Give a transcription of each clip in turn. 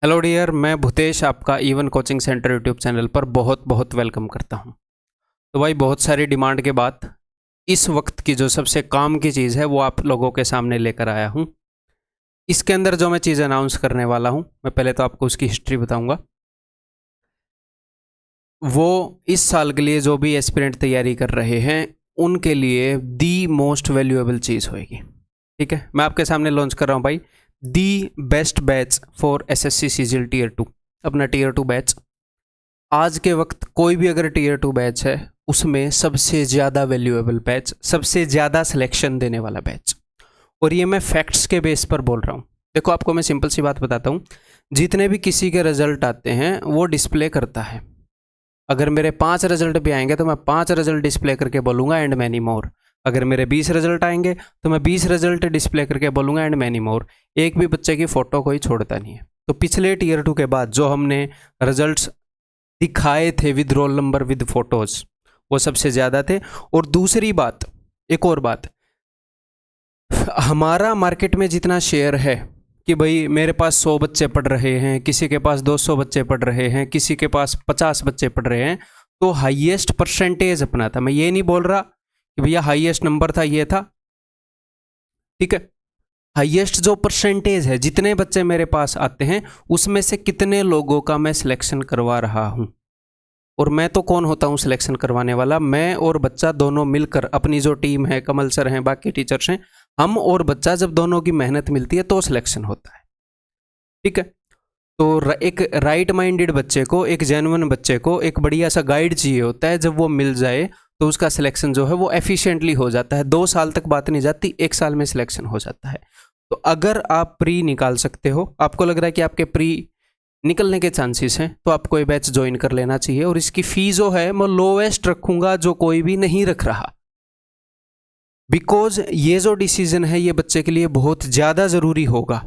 Hello dear, मैं भूतेश आपका even coaching centre YouTube channel पर बहुत बहुत वेलकम करता हूं। तो भाई, बहुत सारी डिमांड के बाद इस वक्त की जो सबसे काम की चीज़ है वो आप लोगों के सामने लेकर आया हूं। इसके अंदर जो मैं चीज़ अनाउंस करने वाला हूं, मैं पहले तो आपको उसकी हिस्ट्री बताऊंगा। वो इस साल के लिए जो भी एस्पिरेंट तैयारी कर रहे हैं उनके लिए दी मोस्ट वैल्यूएबल चीज़ होएगी। ठीक है, मैं आपके सामने लॉन्च कर रहा हूँ भाई, the best batch for SSC CGL tier 2, अपना टीयर 2 बैच। आज के वक्त कोई भी अगर टीयर 2 बैच है उसमें सबसे ज़्यादा वैल्यूएबल बैच, सबसे ज़्यादा सिलेक्शन देने वाला बैच। और ये मैं फैक्ट्स के बेस पर बोल रहा हूँ। देखो, आपको मैं सिंपल सी बात बताता हूँ। जितने भी किसी के रिजल्ट आते हैं वो डिस्प्ले करता है। अगर मेरे 5 रिजल्ट भी आएंगे तो मैं 5 रिजल्ट डिस्प्ले करके बोलूँगा एंड मैनी मोर। अगर मेरे 20 रिजल्ट आएंगे तो मैं 20 रिजल्ट डिस्प्ले करके बोलूँगा एंड मैनी मोर। एक भी बच्चे की फ़ोटो कोई छोड़ता नहीं है। तो पिछले टीयर 2 के बाद जो हमने रिजल्ट्स दिखाए थे with roll number with photos, वो सबसे ज़्यादा थे। और दूसरी बात, एक और बात, हमारा मार्केट में जितना शेयर है कि भाई मेरे पास 100 बच्चे पढ़ रहे हैं, किसी के पास 200 बच्चे पढ़ रहे हैं, किसी के पास 50 बच्चे पढ़ रहे हैं, तो हाईएस्ट परसेंटेज अपना था। मैं ये नहीं बोल रहा कि भैया हाईएस्ट नंबर था ये था, ठीक है। हाईएस्ट जो परसेंटेज है, जितने बच्चे मेरे पास आते हैं उसमें से कितने लोगों का मैं सिलेक्शन करवा रहा हूं। और मैं तो कौन होता हूं सिलेक्शन करवाने वाला? मैं और बच्चा दोनों मिलकर, अपनी जो टीम है, कमल सर हैं, बाकी टीचर्स हैं, हम और बच्चा जब दोनों की मेहनत मिलती है तो सिलेक्शन होता है। ठीक है। तो एक राइट माइंडेड बच्चे को, एक जेन्युइन बच्चे को एक बढ़िया सा गाइड चाहिए होता है। जब वो मिल जाए तो उसका सिलेक्शन जो है वो एफिशिएंटली हो जाता है। 2 साल तक बात नहीं जाती, 1 साल में सिलेक्शन हो जाता है। तो अगर आप प्री निकाल सकते हो, आपको लग रहा है कि आपके प्री निकलने के चांसेस हैं, तो आपको ये बैच ज्वाइन कर लेना चाहिए। और इसकी फी जो है मैं लोएस्ट रखूंगा, जो कोई भी नहीं रख रहा। बिकॉज ये जो डिसीजन है ये बच्चे के लिए बहुत ज़्यादा ज़रूरी होगा,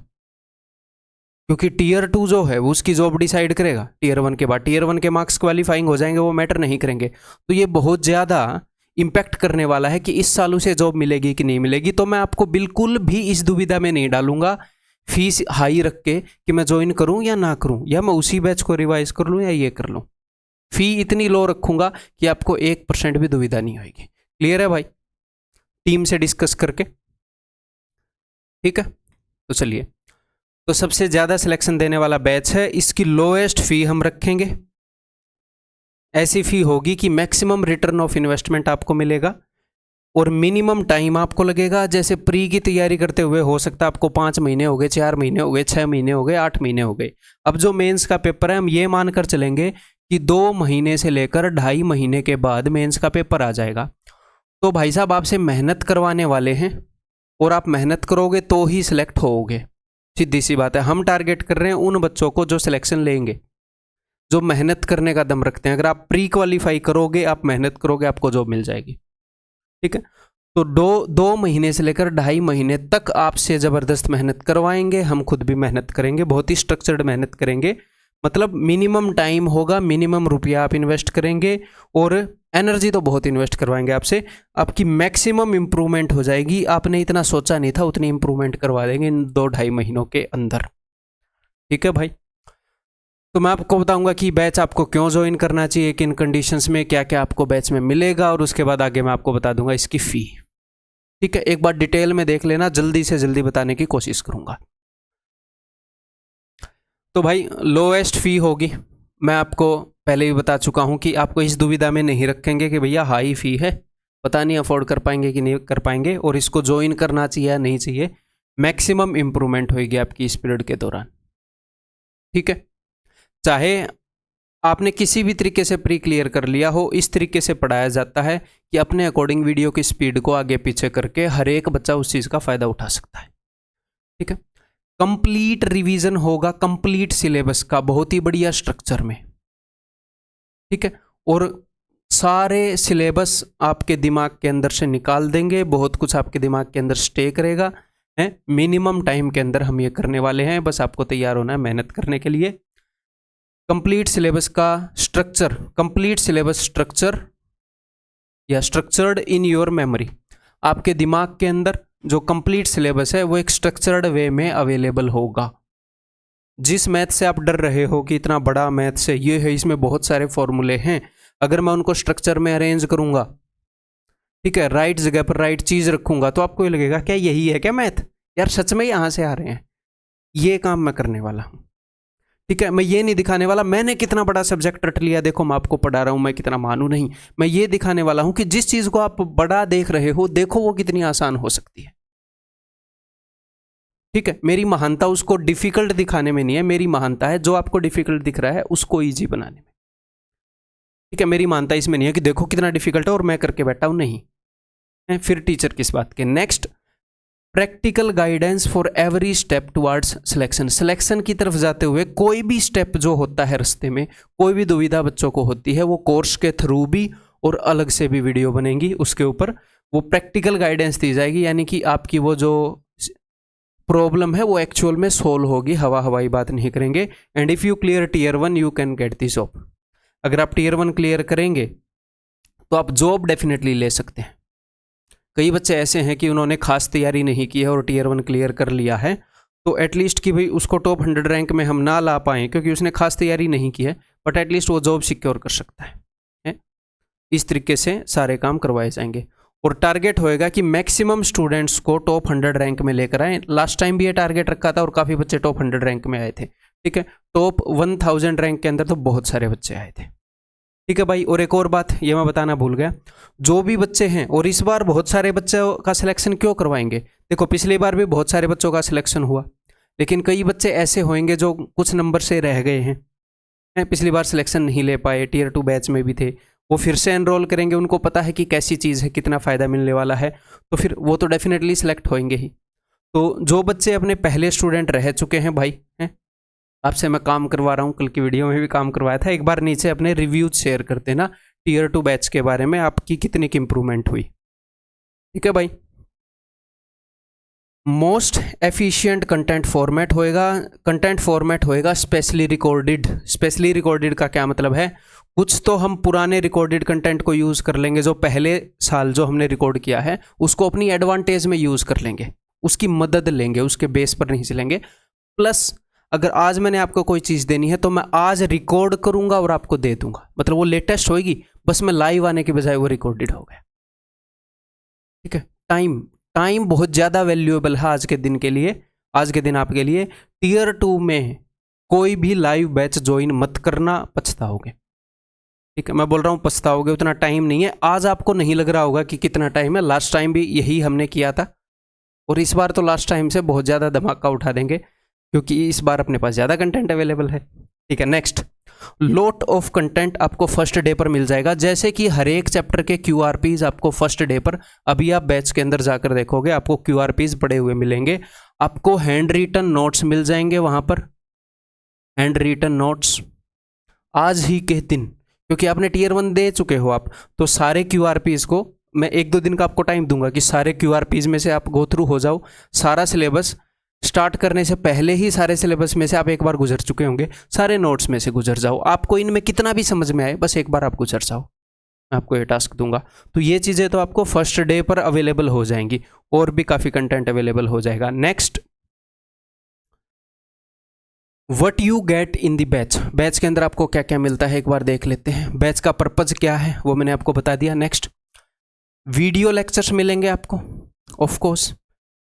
क्योंकि टीयर 2 जो है वो उसकी जॉब डिसाइड करेगा। टीयर 1 के बाद टीयर 1 के मार्क्स क्वालिफाइंग हो जाएंगे, वो मैटर नहीं करेंगे। तो ये बहुत ज़्यादा इम्पैक्ट करने वाला है कि इस साल उसे जॉब मिलेगी कि नहीं मिलेगी। तो मैं आपको बिल्कुल भी इस दुविधा में नहीं डालूंगा फीस हाई रख के कि मैं ज्वाइन करूं या ना करूं, या मैं उसी बैच को रिवाइज कर लूं या ये कर लूं। फी इतनी लो रखूंगा कि आपको 1% भी दुविधा नहीं होगी। क्लियर है भाई? टीम से डिस्कस करके, ठीक है। तो चलिए, तो सबसे ज़्यादा सिलेक्शन देने वाला बैच है, इसकी लोएस्ट फी हम रखेंगे। ऐसी फी होगी कि मैक्सिमम रिटर्न ऑफ इन्वेस्टमेंट आपको मिलेगा और मिनिमम टाइम आपको लगेगा। जैसे प्री की तैयारी करते हुए हो सकता है आपको 5 महीने हो गए, 4 महीने हो गए, 6 महीने हो गए, 8 महीने हो गए। अब जो मेंस का पेपर है, हम ये मानकर चलेंगे कि 2 महीने से लेकर 2.5 महीने के बाद मेंस का पेपर आ जाएगा। तो भाई साहब, आपसे मेहनत करवाने वाले हैं और आप मेहनत करोगे तो ही सिलेक्ट होोगे। सीधी सी बात है। हम टारगेट कर रहे हैं उन बच्चों को जो सिलेक्शन लेंगे, जो मेहनत करने का दम रखते हैं। अगर आप प्री क्वालिफाई करोगे, आप मेहनत करोगे, आपको जॉब मिल जाएगी। ठीक है। तो 2 महीने से लेकर 2.5 महीने तक आपसे ज़बरदस्त मेहनत करवाएंगे। हम खुद भी मेहनत करेंगे, बहुत ही स्ट्रक्चर्ड मेहनत करेंगे। मतलब मिनिमम टाइम होगा, मिनिमम रुपया आप इन्वेस्ट करेंगे और एनर्जी तो बहुत इन्वेस्ट करवाएंगे आपसे। आपकी मैक्सिमम इंप्रूवमेंट हो जाएगी। आपने इतना सोचा नहीं था, उतनी इंप्रूवमेंट करवा देंगे इन 2-2.5 महीनों के अंदर। ठीक है भाई। तो मैं आपको बताऊंगा कि बैच आपको क्यों ज्वाइन करना चाहिए, किन कंडीशंस में क्या क्या आपको बैच में मिलेगा, और उसके बाद आगे मैं आपको बता दूंगा इसकी फ़ी। ठीक है, एक बार डिटेल में देख लेना, जल्दी से जल्दी बताने की कोशिश करूंगा। तो भाई, लोएस्ट फ़ी होगी, मैं आपको पहले ही बता चुका हूं कि आपको इस दुविधा में नहीं रखेंगे कि भैया हाई फ़ी है, पता नहीं अफोर्ड कर पाएंगे कि नहीं कर पाएंगे और इसको ज्वाइन करना चाहिए या नहीं चाहिए। मैक्सिमम इंप्रूवमेंट होगी आपकी इस पीरियड के दौरान। ठीक है। चाहे आपने किसी भी तरीके से प्री क्लियर कर लिया हो, इस तरीके से पढ़ाया जाता है कि अपने अकॉर्डिंग वीडियो की स्पीड को आगे पीछे करके हर एक बच्चा उस चीज़ का फ़ायदा उठा सकता है। ठीक है। कंप्लीट रिवीजन होगा, कंप्लीट सिलेबस का, बहुत ही बढ़िया स्ट्रक्चर में। ठीक है। और सारे सिलेबस आपके दिमाग के अंदर से निकाल देंगे, बहुत कुछ आपके दिमाग के अंदर स्टे करेगा है। मिनिमम टाइम के अंदर हम ये करने वाले हैं, बस आपको तैयार होना है मेहनत करने के लिए। कंप्लीट सिलेबस का स्ट्रक्चर, कंप्लीट सिलेबस स्ट्रक्चर या स्ट्रक्चर्ड इन योर मेमोरी, आपके दिमाग के अंदर जो कंप्लीट सिलेबस है वो एक स्ट्रक्चर्ड वे में अवेलेबल होगा। जिस मैथ से आप डर रहे हो कि इतना बड़ा मैथ से ये है, इसमें बहुत सारे फॉर्मूले हैं, अगर मैं उनको स्ट्रक्चर में अरेंज करूंगा, ठीक है, राइट जगह पर राइट चीज रखूंगा, तो आपको ये लगेगा क्या यही है क्या मैथ, यार सच में यहां से आ रहे हैं। ये काम मैं करने वाला हूं, ठीक है। मैं ये नहीं दिखाने वाला मैंने कितना बड़ा सब्जेक्ट रट लिया, देखो मैं आपको पढ़ा रहा हूं, मैं कितना मानू नहीं। मैं ये दिखाने वाला हूं कि जिस चीज को आप बड़ा देख रहे हो, देखो वो कितनी आसान हो सकती है, ठीक है। मेरी महानता उसको डिफिकल्ट दिखाने में नहीं है, मेरी महानता है जो आपको डिफिकल्ट दिख रहा है उसको ईजी बनाने में, ठीक है। मेरी मानता इसमें नहीं है कि देखो कितना डिफिकल्ट है और मैं करके बैठा हूं, नहीं है। फिर टीचर किस बात के। Next, practical guidance for every step towards selection. Selection की तरफ जाते हुए कोई भी स्टेप जो होता है रास्ते में, कोई भी दुविधा बच्चों को होती है, वो कोर्स के थ्रू भी और अलग से भी वीडियो बनेंगी, उसके ऊपर वो प्रैक्टिकल गाइडेंस दी जाएगी, यानी कि आपकी वो जो प्रॉब्लम है वो एक्चुअल में सोल्व होगी, हवा हवाई बात नहीं करेंगे। And if you clear tier 1 you can get the job. अगर आप टीयर 1 क्लियर करेंगे तो आप जॉब डेफिनेटली ले सकते हैं। कई बच्चे ऐसे हैं कि उन्होंने खास तैयारी नहीं की है और टीयर 1 क्लियर कर लिया है, तो एटलीस्ट कि भाई उसको टॉप 100 रैंक में हम ना ला पाएँ क्योंकि उसने खास तैयारी नहीं की है, बट एटलीस्ट वो जॉब सिक्योर कर सकता है। इस तरीके से सारे काम करवाए जाएंगे और टारगेट होएगा कि मैक्सिमम स्टूडेंट्स को टॉप 100 रैंक में लेकर आए। लास्ट टाइम भी ये टारगेट रखा था और काफ़ी बच्चे टॉप 100 रैंक में आए थे, ठीक है। टॉप 1000 रैंक के अंदर तो बहुत सारे बच्चे आए थे, ठीक है भाई। और एक और बात ये मैं बताना भूल गया, जो भी बच्चे हैं, और इस बार बहुत सारे बच्चों का सिलेक्शन क्यों करवाएंगे, देखो पिछली बार भी बहुत सारे बच्चों का सिलेक्शन हुआ, लेकिन कई बच्चे ऐसे होंगे जो कुछ नंबर से रह गए हैं, पिछली बार सिलेक्शन नहीं ले पाए, टीयर 2 बैच में भी थे, वो फिर से एनरोल करेंगे, उनको पता है कि कैसी चीज़ है, कितना फ़ायदा मिलने वाला है, तो फिर वो तो डेफिनेटली सिलेक्ट होंगे ही। तो जो बच्चे अपने पहले स्टूडेंट रह चुके हैं भाई, हैं, आपसे मैं काम करवा रहा हूँ, कल की वीडियो में भी काम करवाया था, एक बार नीचे अपने रिव्यूज शेयर करते ना टीयर 2 बैच के बारे में, आपकी कितनी की इंप्रूवमेंट हुई, ठीक है भाई। मोस्ट एफिशिएंट कंटेंट फॉर्मेट होएगा स्पेशली रिकॉर्डेड। स्पेशली रिकॉर्डेड का क्या मतलब है, कुछ तो हम पुराने रिकॉर्डेड कंटेंट को यूज़ कर लेंगे, जो पहले साल जो हमने रिकॉर्ड किया है उसको अपनी एडवांटेज में यूज़ कर लेंगे, उसकी मदद लेंगे, उसके बेस पर नहीं चलेंगे। प्लस अगर आज मैंने आपको कोई चीज़ देनी है तो मैं आज रिकॉर्ड करूंगा और आपको दे दूंगा, मतलब वो लेटेस्ट होगी, बस मैं लाइव आने के बजाय वो रिकॉर्डेड हो गया, ठीक है। टाइम बहुत ज़्यादा वैल्यूएबल है आज के दिन के लिए, आज के दिन आपके लिए। टीयर 2 में कोई भी लाइव बैच ज्वाइन मत करना, पछताओगे, ठीक है। मैं बोल रहा हूँ पछताओगे, उतना टाइम नहीं है। आज आपको नहीं लग रहा होगा कि कितना टाइम है, लास्ट टाइम भी यही हमने किया था और इस बार तो लास्ट टाइम से बहुत ज़्यादा धमाका उठा देंगे क्योंकि इस बार अपने पास ज़्यादा कंटेंट अवेलेबल है, ठीक है। नेक्स्ट, लॉट ऑफ कंटेंट आपको फर्स्ट डे पर मिल जाएगा, जैसे कि हर एक चैप्टर के QRPs आपको फर्स्ट डे पर, अभी आप बैच के अंदर जाकर देखोगे आपको QRPs पड़े हुए मिलेंगे, आपको हैंड रिटन नोट्स मिल जाएंगे वहाँ पर, हैंड रिटन नोट्स आज ही के दिन, क्योंकि आपने टीयर 1 दे चुके हो आप, तो सारे QRPs को मैं 1-2 दिन का आपको टाइम दूंगा कि सारे QRPs में से आप गो थ्रू हो जाओ, सारा सिलेबस स्टार्ट करने से पहले ही सारे सिलेबस में से आप एक बार गुजर चुके होंगे, सारे नोट्स में से गुजर जाओ, आपको इनमें कितना भी समझ में आए बस एक बार आप गुजर जाओ, मैं आपको ये टास्क दूंगा। तो ये चीज़ें तो आपको फर्स्ट डे पर अवेलेबल हो जाएंगी और भी काफ़ी कंटेंट अवेलेबल हो जाएगा। Next, what you get in the batch. Batch के अंदर आपको क्या क्या मिलता है एक बार देख लेते हैं। बैच का पर्पज़ क्या है वो मैंने आपको बता दिया। नेक्स्ट, वीडियो लेक्चर्स मिलेंगे आपको ऑफ कोर्स,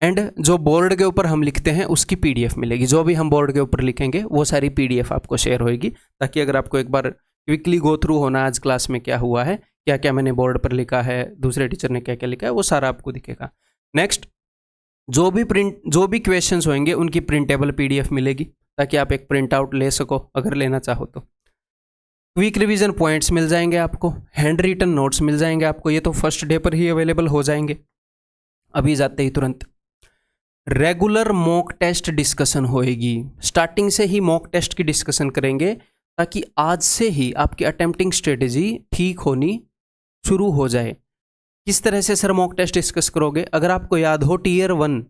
एंड जो बोर्ड के ऊपर हम लिखते हैं उसकी PDF मिलेगी, जो भी हम बोर्ड के ऊपर लिखेंगे वो सारी PDF आपको शेयर होएगी, ताकि अगर आपको एक बार क्विकली गो थ्रू होना आज क्लास में क्या हुआ है, क्या क्या मैंने बोर्ड पर लिखा है, दूसरे टीचर ने क्या क्या लिखा है, वो सारा आपको दिखेगा। नेक्स्ट, जो भी क्वेश्चंस होंगे उनकी प्रिंटेबल PDF मिलेगी, ताकि आप एक प्रिंट आउट ले सको अगर लेना चाहो तो। क्विक रिवीजन पॉइंट्स मिल जाएंगे आपको, हैंड रिटन नोट्स मिल जाएंगे आपको, ये तो फर्स्ट डे पर ही अवेलेबल हो जाएंगे अभी जाते ही तुरंत। रेगुलर मॉक टेस्ट डिस्कशन होएगी, स्टार्टिंग से ही मॉक टेस्ट की डिस्कशन करेंगे ताकि आज से ही आपकी अटेम्प्टिंग स्ट्रेटेजी ठीक होनी शुरू हो जाए। किस तरह से सर मॉक टेस्ट डिस्कस करोगे, अगर आपको याद हो टीयर 1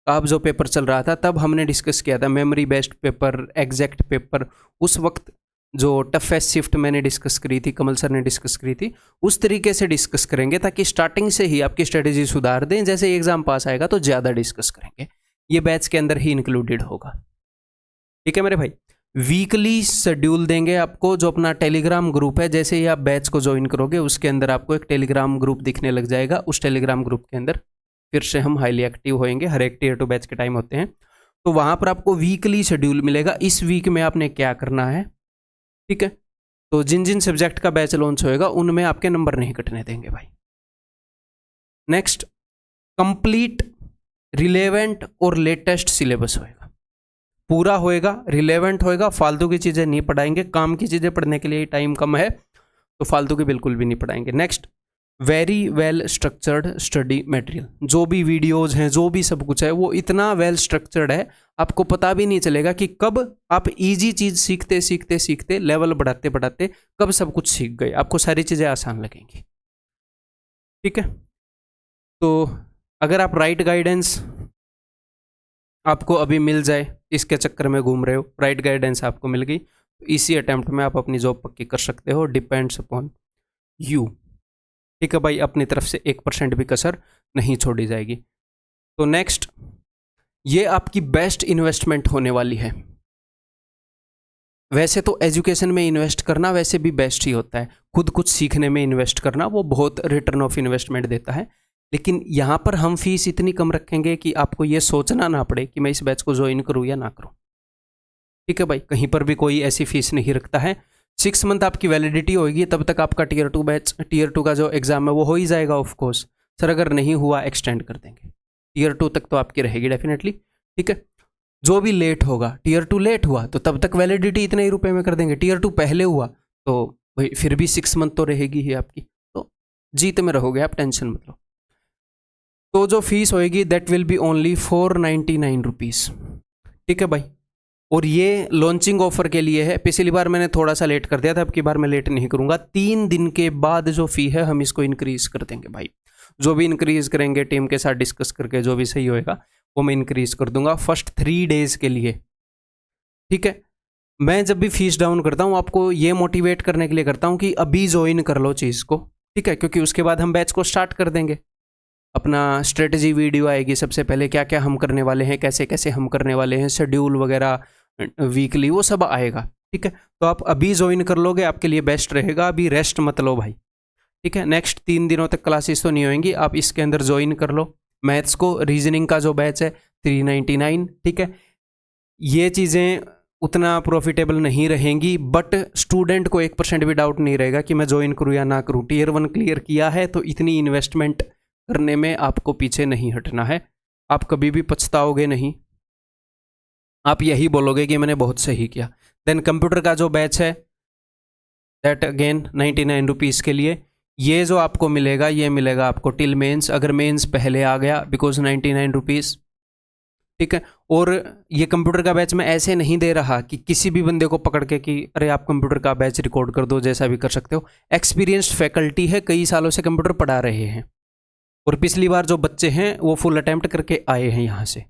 आप जो पेपर चल रहा था तब हमने डिस्कस किया था memory based paper, exact paper, उस वक्त जो टफेस्ट शिफ्ट मैंने डिस्कस करी थी, कमल सर ने डिस्कस करी थी, उस तरीके से डिस्कस करेंगे ताकि स्टार्टिंग से ही आपकी स्ट्रेटेजी सुधार दें, जैसे एग्जाम पास आएगा तो ज़्यादा डिस्कस करेंगे। ये बैच के अंदर ही इंक्लूडेड होगा। ठीक है मेरे भाई। वीकली शेड्यूल देंगे आपको, जो अपना टेलीग्राम ग्रुप है, जैसे ही आप बैच को ज्वाइन करोगे उसके अंदर आपको एक टेलीग्राम ग्रुप दिखने लग जाएगा। उस टेलीग्राम ग्रुप के अंदर फिर से हम हाईली एक्टिव होएंगे, हर एक टियर 2 बैच के टाइम होते हैं, तो वहाँ पर आपको वीकली शेड्यूल मिलेगा, इस वीक में आपने क्या करना है। ठीक है, तो जिन जिन सब्जेक्ट का बैच लॉन्च होएगा उनमें आपके नंबर नहीं कटने देंगे भाई। नेक्स्ट, कंप्लीट रिलेवेंट और लेटेस्ट सिलेबस होएगा, पूरा होएगा, रिलेवेंट होएगा, फालतू की चीज़ें नहीं पढ़ाएंगे, काम की चीज़ें पढ़ने के लिए टाइम कम है तो फालतू की बिल्कुल भी नहीं पढ़ाएंगे। Next, very well structured study material, जो भी वीडियोज़ हैं, जो भी सब कुछ है वो इतना वेल स्ट्रक्चर्ड है, आपको पता भी नहीं चलेगा कि कब आप इजी चीज़ सीखते सीखते सीखते लेवल बढ़ाते बढ़ाते कब सब कुछ सीख गए, आपको सारी चीज़ें आसान लगेंगी। ठीक है, तो अगर आप राइट गाइडेंस आपको अभी मिल जाए, इसके चक्कर में घूम रहे हो, राइट गाइडेंस आपको मिल गई तो इसी अटेम्प्ट में आप अपनी जॉब पक्की कर सकते हो, डिपेंड्स अपॉन यू। ठीक है भाई, अपनी तरफ से 1% भी कसर नहीं छोड़ी जाएगी। तो नेक्स्ट, ये आपकी बेस्ट इन्वेस्टमेंट होने वाली है। वैसे तो एजुकेशन में इन्वेस्ट करना वैसे भी बेस्ट ही होता है, खुद कुछ सीखने में इन्वेस्ट करना वो बहुत रिटर्न ऑफ इन्वेस्टमेंट देता है, लेकिन यहाँ पर हम फीस इतनी कम रखेंगे कि आपको ये सोचना ना पड़े कि मैं इस बैच को ज्वाइन करूँ या ना करूँ। ठीक है भाई, कहीं पर भी कोई ऐसी फीस नहीं रखता है। 6 मंथ आपकी वैलिडिटी होगी, तब तक आपका टियर 2 बैच, टियर 2 का जो एग्ज़ाम है वो हो ही जाएगा ऑफ कोर्स। सर अगर नहीं हुआ एक्सटेंड कर देंगे, टियर 2 तक तो आपकी रहेगी डेफिनेटली। ठीक है, जो भी लेट होगा, टियर 2 लेट हुआ तो तब तक वैलिडिटी इतने ही रुपए में कर देंगे, टियर 2 पहले हुआ तो भाई फिर भी 6 मंथ तो रहेगी ही आपकी, तो जीत में रहोगे आप, टेंशन मत लो। तो जो फीस होएगी that will be only 499 rupees. ठीक है भाई, और ये लॉन्चिंग ऑफर के लिए है, पिछली बार मैंने थोड़ा सा लेट कर दिया था, अब की बार मैं लेट नहीं करूँगा, 3 दिन के बाद जो फ़ी है हम इसको इंक्रीज़ कर देंगे भाई। जो भी इंक्रीज़ करेंगे टीम के साथ डिस्कस करके, जो भी सही होएगा वो मैं इंक्रीज़ कर दूंगा फर्स्ट 3 डेज़ के लिए। ठीक है, मैं जब भी फीस डाउन करता हूँ आपको ये मोटिवेट करने के लिए करता हूँ कि अभी ज्वाइन कर लो चीज़ को। ठीक है, क्योंकि उसके बाद हम बैच को स्टार्ट कर देंगे, अपना स्ट्रेटजी वीडियो आएगी, सबसे पहले क्या क्या हम करने वाले हैं, कैसे कैसे हम करने वाले हैं, शेड्यूल वगैरह वीकली वो सब आएगा। ठीक है, तो आप अभी ज्वाइन कर लोगे आपके लिए बेस्ट रहेगा, अभी रेस्ट मत लो भाई। ठीक है, नेक्स्ट 3 दिनों तक क्लासेस तो नहीं होंगी, आप इसके अंदर ज्वाइन कर लो। मैथ्स को रीजनिंग का जो बैच है 399। ठीक है, ये चीज़ें उतना प्रॉफिटेबल नहीं रहेंगी, बट स्टूडेंट को 1% भी डाउट नहीं रहेगा कि मैं ज्वाइन करूँ या ना करूँ। टियर 1 क्लियर किया है तो इतनी इन्वेस्टमेंट करने में आपको पीछे नहीं हटना है, आप कभी भी पछताओगे नहीं, आप यही बोलोगे कि मैंने बहुत सही किया। देन कंप्यूटर का जो बैच है दैट अगेन 99 रुपीज़ के लिए, ये जो आपको मिलेगा ये मिलेगा आपको टिल मेंस, अगर मेंस पहले आ गया बिकॉज 99 रुपीज़। ठीक है, और ये कंप्यूटर का बैच मैं ऐसे नहीं दे रहा कि किसी भी बंदे को पकड़ के कि अरे आप कंप्यूटर का बैच रिकॉर्ड कर दो, जैसा भी कर सकते हो। एक्सपीरियंस्ड फैकल्टी है, कई सालों से कंप्यूटर पढ़ा रहे हैं, और पिछली बार जो बच्चे हैं वो फुल अटेम्प्ट करके आए हैं यहाँ से।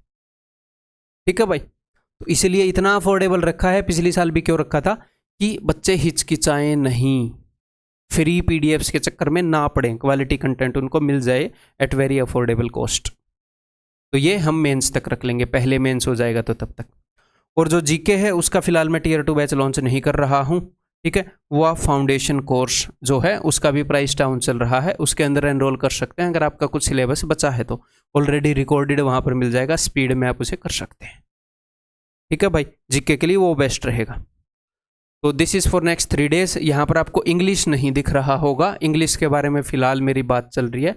ठीक है भाई, तो इसलिए इतना अफोर्डेबल रखा है, पिछली साल भी क्यों रखा था कि बच्चे हिचकिचाएं नहीं, फ्री पीडीएफ्स के चक्कर में ना पड़ें, क्वालिटी कंटेंट उनको मिल जाए एट वेरी अफोर्डेबल कॉस्ट। तो ये हम मेंस तक रख लेंगे, पहले मेंस हो जाएगा तो तब तक। और जो जीके है उसका फिलहाल मैं टियर 2 बैच लॉन्च नहीं कर रहा हूँ। ठीक है, वो आप फाउंडेशन कोर्स जो है उसका भी प्राइस डाउन चल रहा है, उसके अंदर एनरोल कर सकते हैं अगर आपका कुछ सिलेबस बचा है तो, ऑलरेडी रिकॉर्डेड वहाँ पर मिल जाएगा, स्पीड में आप उसे कर सकते हैं। ठीक है भाई, जीके के लिए वो बेस्ट रहेगा। तो this is for next 3 days. यहाँ पर आपको इंग्लिश नहीं दिख रहा होगा, इंग्लिश के बारे में फ़िलहाल मेरी बात चल रही है,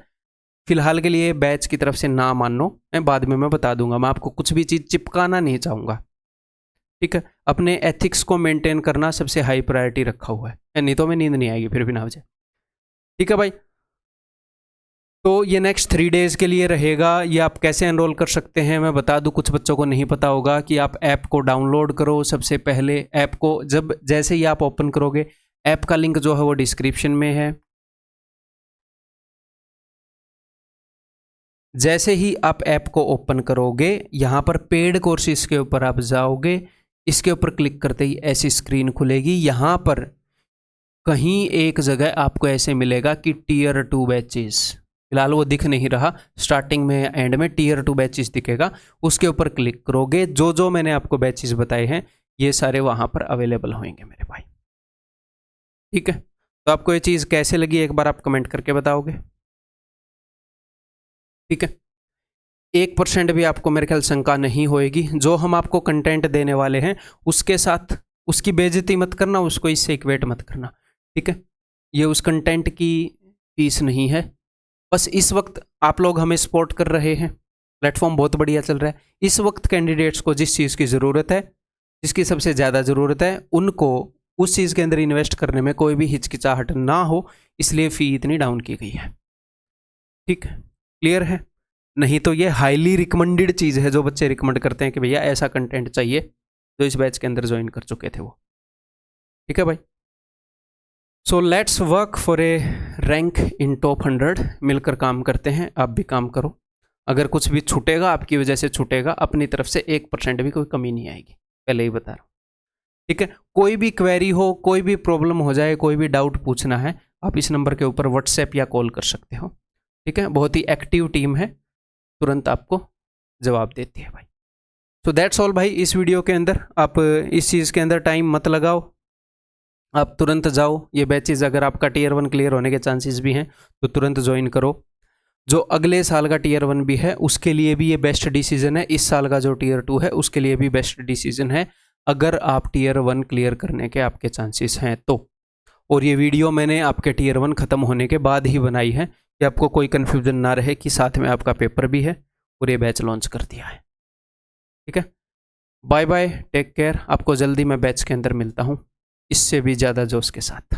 फिलहाल के लिए बैच की तरफ से ना मानो, मैं बाद में मैं बता दूंगा, मैं आपको कुछ भी चीज़ चिपकाना नहीं चाहूँगा। ठीक है, अपने एथिक्स को मेंटेन करना सबसे हाई प्रायोरिटी रखा हुआ है, नहीं तो मैं नींद नहीं आएगी फिर भी ना वजह। ठीक है भाई, तो ये नेक्स्ट 3 डेज़ के लिए रहेगा। ये आप कैसे एनरोल कर सकते हैं मैं बता दूं, कुछ बच्चों को नहीं पता होगा कि आप ऐप को डाउनलोड करो। सबसे पहले ऐप को जब जैसे ही आप ओपन करोगे, ऐप का लिंक जो है वो डिस्क्रिप्शन में है, जैसे ही आप ऐप को ओपन करोगे यहाँ पर पेड कोर्सेज के ऊपर आप जाओगे, इसके ऊपर क्लिक करते ही ऐसी स्क्रीन खुलेगी। यहाँ पर कहीं एक जगह आपको ऐसे मिलेगा कि टियर 2 बैचेस, फिलहाल वो दिख नहीं रहा, स्टार्टिंग में एंड में टियर 2 बैचेस दिखेगा, उसके ऊपर क्लिक करोगे। जो जो मैंने आपको बैचेस बताए हैं ये सारे वहाँ पर अवेलेबल होंगे मेरे भाई। ठीक है, तो आपको ये चीज़ कैसे लगी एक बार आप कमेंट करके बताओगे। ठीक है, 1% भी आपको मेरे ख्याल शंका नहीं होएगी। जो हम आपको कंटेंट देने वाले हैं उसके साथ उसकी बेइज्जती मत करना, उसको इससे इक्वेट मत करना। ठीक है, ये उस कंटेंट की फीस नहीं है। बस इस वक्त आप लोग हमें सपोर्ट कर रहे हैं, प्लेटफॉर्म बहुत बढ़िया चल रहा है। इस वक्त कैंडिडेट्स को जिस चीज़ की ज़रूरत है, जिसकी सबसे ज़्यादा ज़रूरत है, उनको उस चीज़ के अंदर इन्वेस्ट करने में कोई भी हिचकिचाहट ना हो, इसलिए फ़ी इतनी डाउन की गई है। ठीक है, क्लियर है। नहीं तो ये हाईली रिकमेंडेड चीज़ है, जो बच्चे रिकमेंड करते हैं कि भैया ऐसा कंटेंट चाहिए, जो इस बैच के अंदर ज्वाइन कर चुके थे वो। ठीक है भाई, so let's work for A rank in top 100। मिलकर काम करते हैं, आप भी काम करो। अगर कुछ भी छूटेगा आपकी वजह से छूटेगा, अपनी तरफ से 1% भी कोई कमी नहीं आएगी, पहले ही बता रहा हूँ। ठीक है, कोई भी क्वेरी हो, कोई भी प्रॉब्लम हो जाए, कोई भी डाउट पूछना है, आप इस नंबर के ऊपर व्हाट्सएप या कॉल कर सकते हो। ठीक है, बहुत ही एक्टिव टीम है, तुरंत आपको जवाब देती है भाई। तो दैट्स ऑल भाई। इस वीडियो के अंदर आप इस चीज़ के अंदर टाइम मत लगाओ, आप तुरंत जाओ। ये बैचेज अगर आपका टियर 1 क्लियर होने के चांसेस भी हैं तो तुरंत ज्वाइन करो। जो अगले साल का टियर 1 भी है उसके लिए भी ये बेस्ट डिसीजन है। इस साल का जो टियर 2 है उसके लिए भी बेस्ट डिसीजन है, अगर आप टियर 1 क्लियर करने के आपके चांसेस हैं तो। और ये वीडियो मैंने आपके टियर 1 ख़त्म होने के बाद ही बनाई है कि आपको कोई कन्फ्यूजन ना रहे कि साथ में आपका पेपर भी है और ये बैच लॉन्च कर दिया है। ठीक है, बाय बाय, टेक केयर। आपको जल्दी मैं बैच के अंदर मिलता हूँ इससे भी ज़्यादा जोश के साथ।